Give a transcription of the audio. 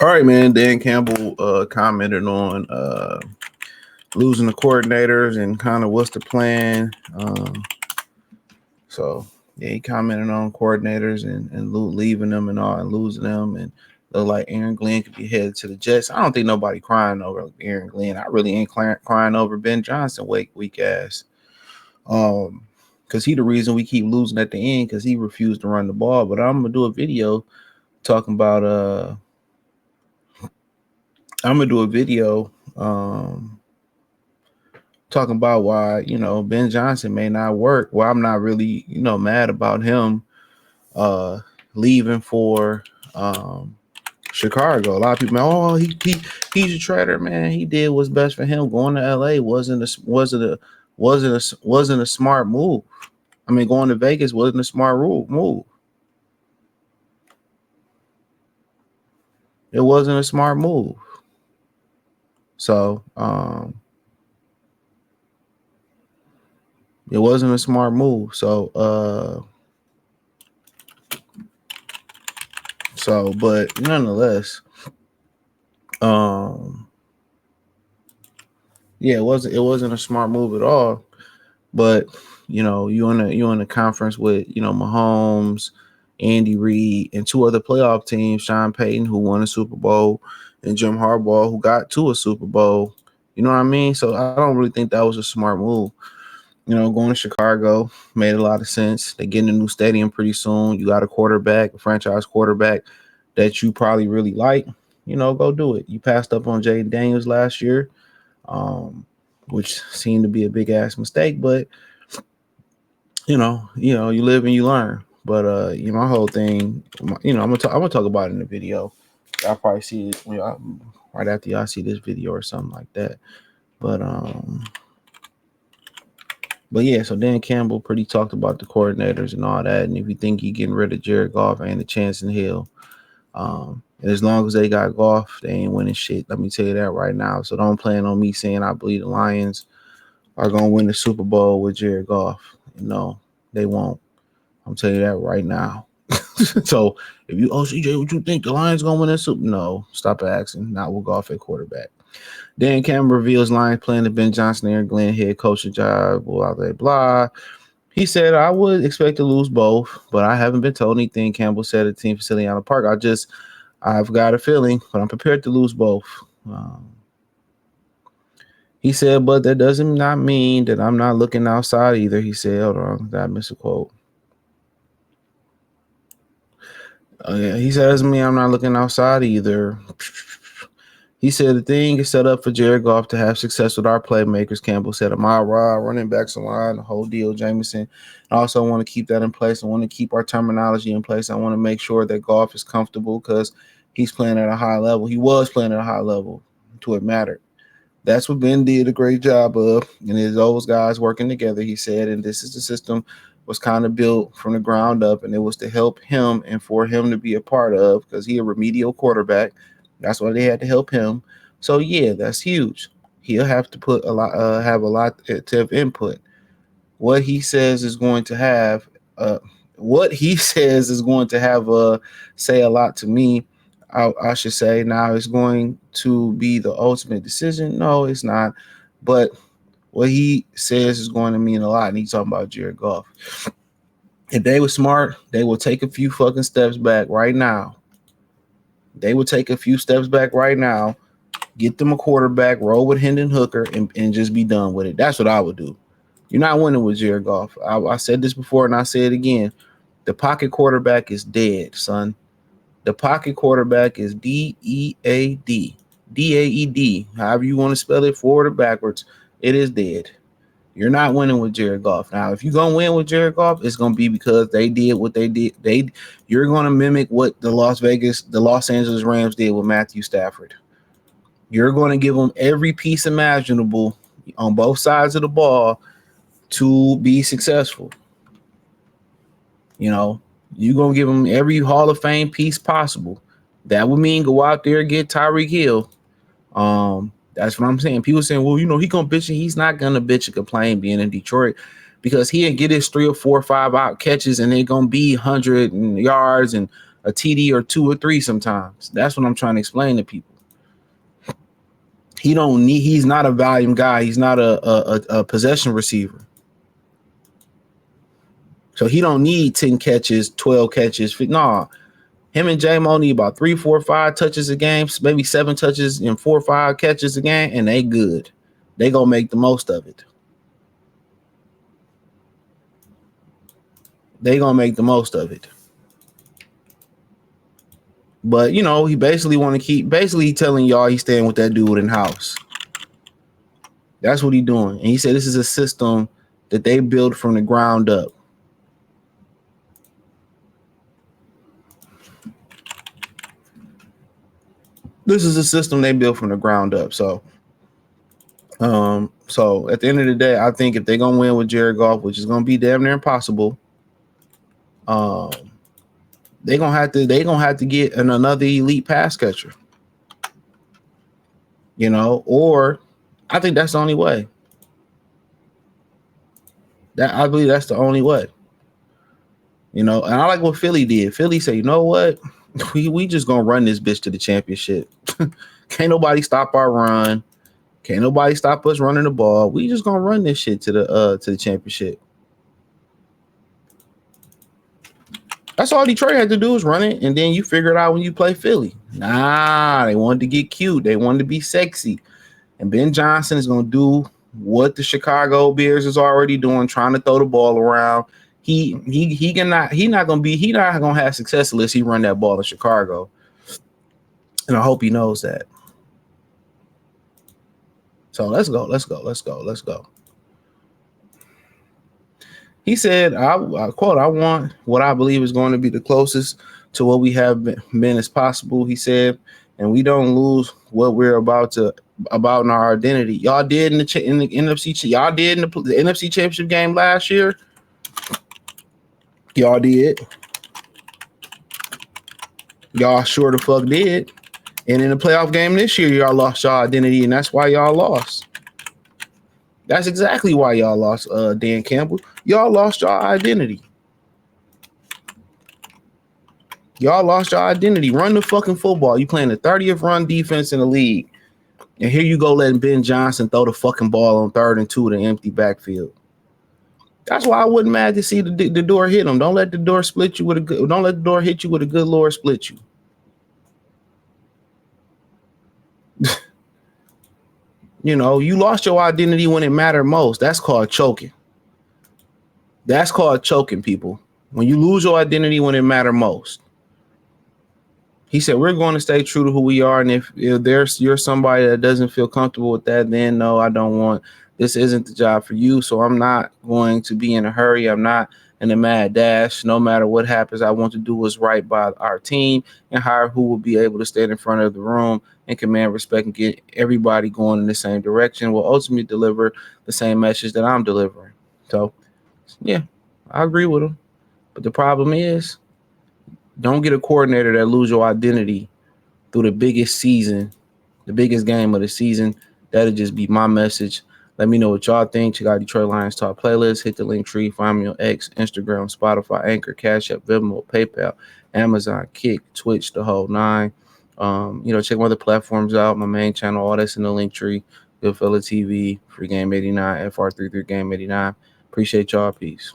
right, man. Dan Campbell commented on losing the coordinators and kind of what's the plan. So yeah, he commented on coordinators and leaving them and all and losing them and look like Aaron Glenn could be headed to the Jets. I don't think nobody crying over Aaron Glenn. I really ain't crying over Ben Johnson weak ass. Because he the reason we keep losing at the end because he refused to run the ball. But I'm gonna do a video talking about talking about why, Ben Johnson may not work. Well, I'm not really, mad about him leaving for Chicago. A lot of people, he's a traitor, man. He did what's best for him. Going to LA wasn't a smart move. I mean, going to Vegas wasn't a smart move. It wasn't a smart move. So, it wasn't a smart move. So, but nonetheless, yeah, it wasn't a smart move at all. But you in a conference with Mahomes, Andy Reid, and two other playoff teams, Sean Payton, who won a Super Bowl, and Jim Harbaugh, who got to a Super Bowl. You know what I mean? So I don't really think that was a smart move. Going to Chicago made a lot of sense. They're getting a new stadium pretty soon. You got a franchise quarterback that you probably really like. Go do it. You passed up on Jay Daniels last year, which seemed to be a big ass mistake. But you live and you learn. But my whole thing, I'm gonna talk about it in the video. I'll probably see it right after y'all see this video or something like that. But yeah, so Dan Campbell pretty talked about the coordinators and all that. And if you think you're getting rid of Jared Goff, ain't a chance in hell. And as long as they got Goff, they ain't winning shit. Let me tell you that right now. So don't plan on me saying I believe the Lions are going to win the Super Bowl with Jared Goff. No, they won't. I'm telling you that right now. So if you, CJ, what you think the Lions going to win that Super? No, stop asking. Not with Goff at quarterback. Dan Campbell reveals Lions plan to Ben Johnson, Aaron Glenn head coaching job, blah, blah, blah. He said, I would expect to lose both, but I haven't been told anything. Campbell said at Team Facility on the Park. I've got a feeling, but I'm prepared to lose both. He said, but that doesn't not mean that I'm not looking outside either. He said, hold on, did I miss a quote? Yeah, he said, doesn't mean I'm not looking outside either. He said the thing is set up for Jared Goff to have success with our playmakers. Campbell said, Amar Ra, running backs line, the whole deal, Jameson. I also want to keep that in place. I want to keep our terminology in place. I want to make sure that Goff is comfortable because he's playing at a high level. He was playing at a high level to it mattered. That's what Ben did a great job of. And it's those guys working together, he said. And this is the system was kind of built from the ground up. And it was to help him and for him to be a part of because he a remedial quarterback. That's why they had to help him. So yeah, that's huge. He'll have to put have a lot of input. What he says is going to have, say a lot to me. I should say now it's going to be the ultimate decision. No, it's not. But what he says is going to mean a lot. And he's talking about Jared Goff. If they were smart, they will take a few fucking steps back right now. They would take a few steps back right now, get them a quarterback, roll with Hendon Hooker, and just be done with it. That's what I would do. You're not winning with Jared Goff. I said this before, and I say it again. The pocket quarterback is dead, son. The pocket quarterback is D-E-A-D. D-A-E-D. However you want to spell it, forward or backwards, it is dead. You're not winning with Jared Goff. Now, if you're going to win with Jared Goff, it's going to be because they did what they did. You're going to mimic what the Los Angeles Rams did with Matthew Stafford. You're going to give them every piece imaginable on both sides of the ball to be successful. You're going to give them every Hall of Fame piece possible. That would mean go out there and get Tyreek Hill. That's what I'm saying. People saying, well, he gonna bitch, and he's not gonna bitch and complain being in Detroit because he'll get his 3 or 4 or 5 out catches and they're gonna be 100 yards and a TD or 2 or 3 sometimes. That's what I'm trying to explain to people. He's not a volume guy. He's not a possession receiver. So he don't need 10 catches, 12 catches. Nah, him and J-Mo need about 3, 4, 5 touches a game, maybe 7 touches and 4 or 5 catches a game, and they good. They gonna make the most of it. They gonna make the most of it. But he basically want to keep telling y'all he's staying with that dude in house. That's what he's doing. And he said this is a system that they built from the ground up. This is a system they built from the ground up. So at the end of the day, I think if they're gonna win with Jared Goff, which is gonna be damn near impossible, they're gonna have to get another elite pass catcher. Or I think that's the only way. I believe that's the only way. And I like what Philly did. Philly said, you know what? We just gonna run this bitch to the championship. Can't nobody stop our run. Can't nobody stop us running the ball. We just gonna run this shit to the championship. That's all Detroit had to do is run it, and then you figure it out when you play Philly. Nah, they wanted to get cute. They wanted to be sexy. And Ben Johnson is gonna do what the Chicago Bears is already doing, trying to throw the ball around. He not gonna have success unless he run that ball in Chicago. And I hope he knows that. So let's go. He said, I quote, "I want what I believe is going to be the closest to what we have been as possible." He said, "And we don't lose what we're about in our identity." Y'all did in the NFC. Y'all did in the NFC Championship game last year. Y'all did. Y'all sure the fuck did. And in the playoff game this year, y'all lost y'all identity, and that's why y'all lost. That's exactly why y'all lost, Dan Campbell. Y'all lost y'all identity. Y'all lost your identity. Run the fucking football. You playing the 30th run defense in the league. And here you go letting Ben Johnson throw the fucking ball on 3rd and 2 to the empty backfield. That's why I wasn't mad to see the door hit him. Don't let the door split you with don't let the door hit you with a good Lord split you. You lost your identity when it mattered most. That's called choking. That's called choking, people. When you lose your identity when it mattered most. He said, we're going to stay true to who we are. And if you're somebody that doesn't feel comfortable with that, then no, I don't want, this isn't the job for you. So I'm not going to be in a hurry. I'm not in a mad dash. No matter what happens, I want to do what's right by our team and hire who will be able to stand in front of the room and command respect and get everybody going in the same direction, will ultimately deliver the same message that I'm delivering. So, yeah, I agree with him. But the problem is, don't get a coordinator that lose your identity through the biggest season, the biggest game of the season. That'll just be my message. Let me know what y'all think. Check out Detroit Lions Talk playlist. Hit the link tree. Find me on X, Instagram, Spotify, Anchor, Cash App, Venmo, PayPal, Amazon, Kick, Twitch, the whole 9. Check my other platforms out. My main channel, all that's in the link tree. Goodfella TV, Free Game 89, FR33 Game 89. Appreciate y'all. Peace.